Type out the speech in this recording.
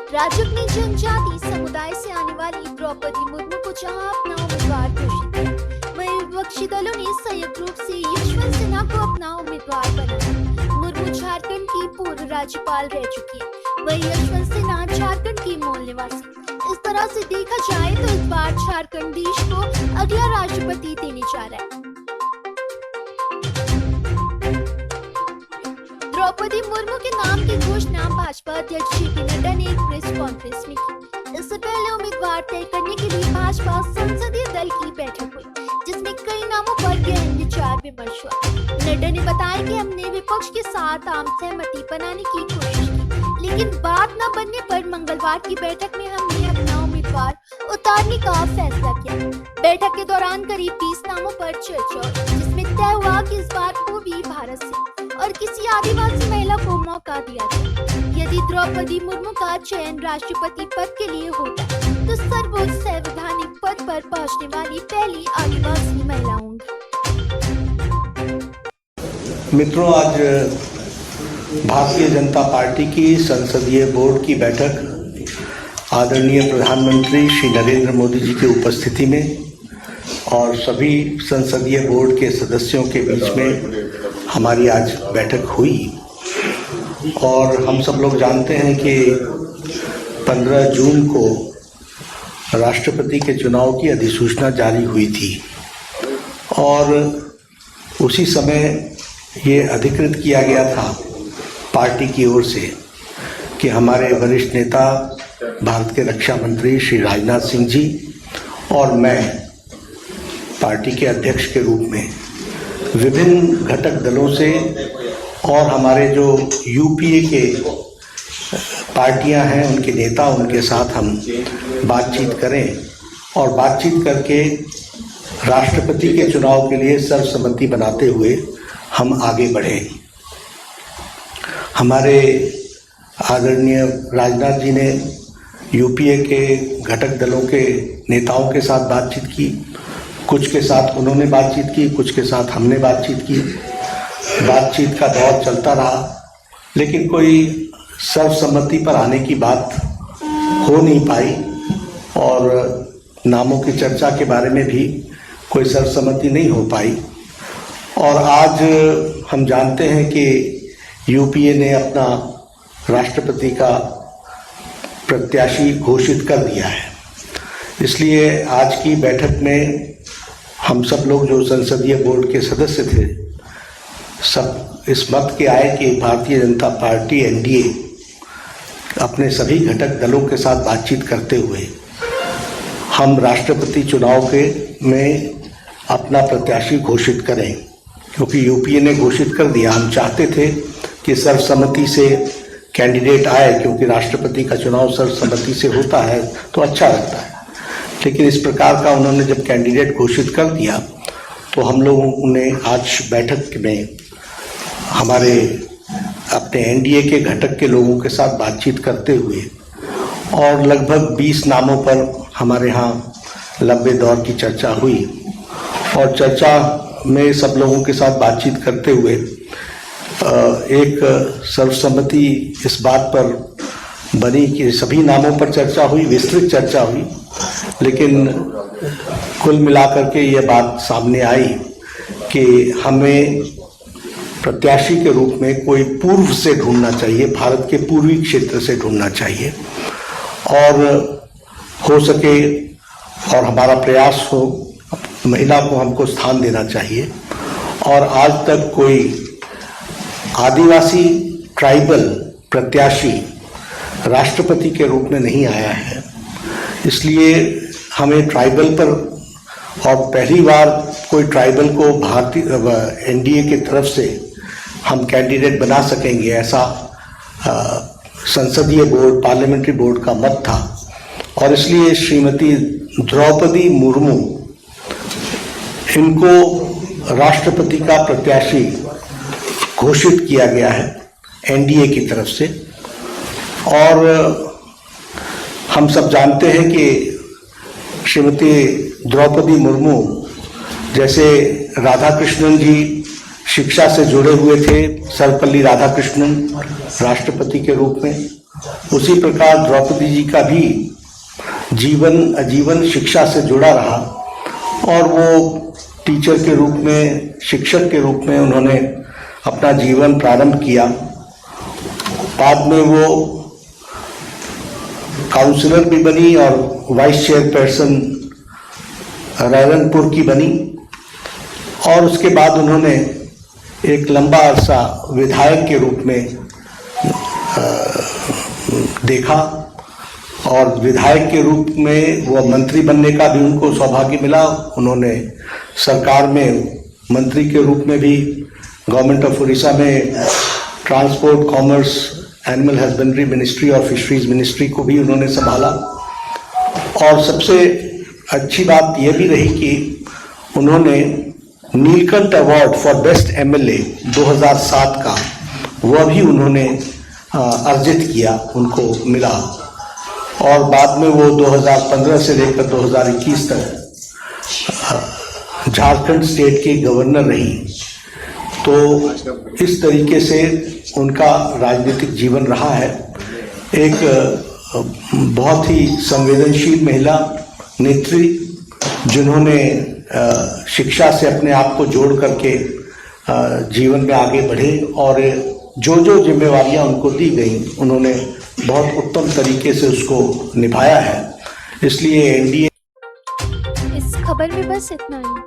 राज्य जनजाति समुदाय से आने वाली द्रौपदी मुर्मू को जहां अपना उम्मीदवार घोषित किया, वहीं विपक्षी दलों ने संयुक्त रूप से यशवंत सिन्हा को अपना उम्मीदवार बनाया। मुर्मू झारखंड की पूर्व राज्यपाल रह चुकी है, वहीं यशवंत सिन्हा झारखंड की मूल निवासी। इस तरह से देखा जाए तो इस बार झारखंड देश को अगला राष्ट्रपति देने जा रहा है। द्रौपदी मुर्मू के नाम की घोषणा भाजपा अध्यक्ष जेपी नड्डा ने एक प्रेस कॉन्फ्रेंस में की। इससे पहले उम्मीदवार तय करने के लिए भाजपा संसदीय दल की बैठक हुई, जिसमें कई नामों पर गहन विचार विमर्श हुआ। नड्डा ने बताया कि हमने विपक्ष के साथ आम सहमति बनाने की कोशिश की, लेकिन बात न बनने पर मंगलवार की बैठक में हमने अपना उम्मीदवार उतारने का फैसला किया। बैठक के दौरान करीब 20 नामों पर चर्चा हुई, जिसमें तय हुआ कि इस बार को भी भारत से और किसी आदिवासी महिला को मौका दिया जाए। यदि द्रौपदी मुर्मू का चयन राष्ट्रपति पद के लिए होता है तो सर्वोच्च संवैधानिक पद पर पहुंचने वाली पहली आदिवासी महिला होंगी। मित्रों, आज भारतीय जनता पार्टी की संसदीय बोर्ड की बैठक आदरणीय प्रधानमंत्री श्री नरेंद्र मोदी जी की उपस्थिति में और सभी संसदीय बोर्ड के सदस्यों के बीच में हमारी आज बैठक हुई। और हम सब लोग जानते हैं कि 15 जून को राष्ट्रपति के चुनाव की अधिसूचना जारी हुई थी और उसी समय ये अधिकृत किया गया था पार्टी की ओर से कि हमारे वरिष्ठ नेता भारत के रक्षा मंत्री श्री राजनाथ सिंह जी और मैं पार्टी के अध्यक्ष के रूप में विभिन्न घटक दलों से और हमारे जो यूपीए के पार्टियां हैं उनके नेता, उनके साथ हम बातचीत करें और बातचीत करके राष्ट्रपति के चुनाव के लिए सर्वसम्मति बनाते हुए हम आगे बढ़ें। हमारे आदरणीय राजनाथ जी ने यूपीए के घटक दलों के नेताओं के साथ बातचीत की, कुछ के साथ उन्होंने बातचीत की, कुछ के साथ हमने बातचीत की। बातचीत का दौर चलता रहा, लेकिन कोई सर्वसम्मति पर आने की बात हो नहीं पाई और नामों की चर्चा के बारे में भी कोई सर्वसम्मति नहीं हो पाई। और आज हम जानते हैं कि यूपीए ने अपना राष्ट्रपति का प्रत्याशी घोषित कर दिया है। इसलिए आज की बैठक में हम सब लोग जो संसदीय बोर्ड के सदस्य थे, सब इस मत के आए कि भारतीय जनता पार्टी एनडीए अपने सभी घटक दलों के साथ बातचीत करते हुए हम राष्ट्रपति चुनाव के में अपना प्रत्याशी घोषित करें, क्योंकि यूपीए ने घोषित कर दिया। हम चाहते थे कि सर्वसम्मति से कैंडिडेट आए, क्योंकि राष्ट्रपति का चुनाव सर्वसम्मति से होता है तो अच्छा लगता है, लेकिन इस प्रकार का उन्होंने जब कैंडिडेट घोषित कर दिया तो हम लोगों ने आज बैठक में हमारे अपने एनडीए के घटक के लोगों के साथ बातचीत करते हुए और लगभग 20 नामों पर हमारे यहाँ लंबे दौर की चर्चा हुई और चर्चा में सब लोगों के साथ बातचीत करते हुए एक सर्वसम्मति इस बात पर बनी कि सभी नामों पर चर्चा हुई, विस्तृत चर्चा हुई, लेकिन कुल मिलाकर के ये बात सामने आई कि हमें प्रत्याशी के रूप में कोई पूर्व से ढूंढना चाहिए, भारत के पूर्वी क्षेत्र से ढूंढना चाहिए और हो सके और हमारा प्रयास हो महिला को हमको स्थान देना चाहिए। और आज तक कोई आदिवासी ट्राइबल प्रत्याशी राष्ट्रपति के रूप में नहीं आया है, इसलिए हमें ट्राइबल पर और पहली बार कोई ट्राइबल को भारतीय एनडीए की तरफ से हम कैंडिडेट बना सकेंगे, ऐसा संसदीय बोर्ड, पार्लियामेंट्री बोर्ड का मत था। और इसलिए श्रीमती द्रौपदी मुर्मू, इनको राष्ट्रपति का प्रत्याशी घोषित किया गया है एनडीए की तरफ से। और हम सब जानते हैं कि श्रीमती द्रौपदी मुर्मू जैसे राधाकृष्णन जी शिक्षा से जुड़े हुए थे, सर्वपल्ली राधाकृष्णन राष्ट्रपति के रूप में, उसी प्रकार द्रौपदी जी का भी जीवन आजीवन शिक्षा से जुड़ा रहा और वो टीचर के रूप में, शिक्षक के रूप में उन्होंने अपना जीवन प्रारंभ किया। बाद में वो काउंसलर भी बनी और वाइस चेयरपर्सन रायरंगपुर की बनी और उसके बाद उन्होंने एक लंबा अरसा विधायक के रूप में देखा और विधायक के रूप में वो मंत्री बनने का भी उनको सौभाग्य मिला। उन्होंने सरकार में मंत्री के रूप में भी गवर्नमेंट ऑफ उड़ीसा में transport, commerce, animal husbandry ministry और फिशरीज मिनिस्ट्री को भी उन्होंने संभाला। और सबसे अच्छी बात यह भी रही कि उन्होंने Neelkanth award for best MLA 2007 का वह भी उन्होंने अर्जित किया, उनको मिला। और बाद में वो 2015 से लेकर 2021 तक झारखंड स्टेट की गवर्नर रही। तो इस तरीके से उनका राजनीतिक जीवन रहा है। एक बहुत ही संवेदनशील महिला नेत्री जिन्होंने शिक्षा से अपने आप को जोड़ करके जीवन में आगे बढ़े और जो जो जिम्मेवारियां उनको दी गई उन्होंने बहुत उत्तम तरीके से उसको निभाया है। इसलिए एनडीए इस खबर में बस इतना ही।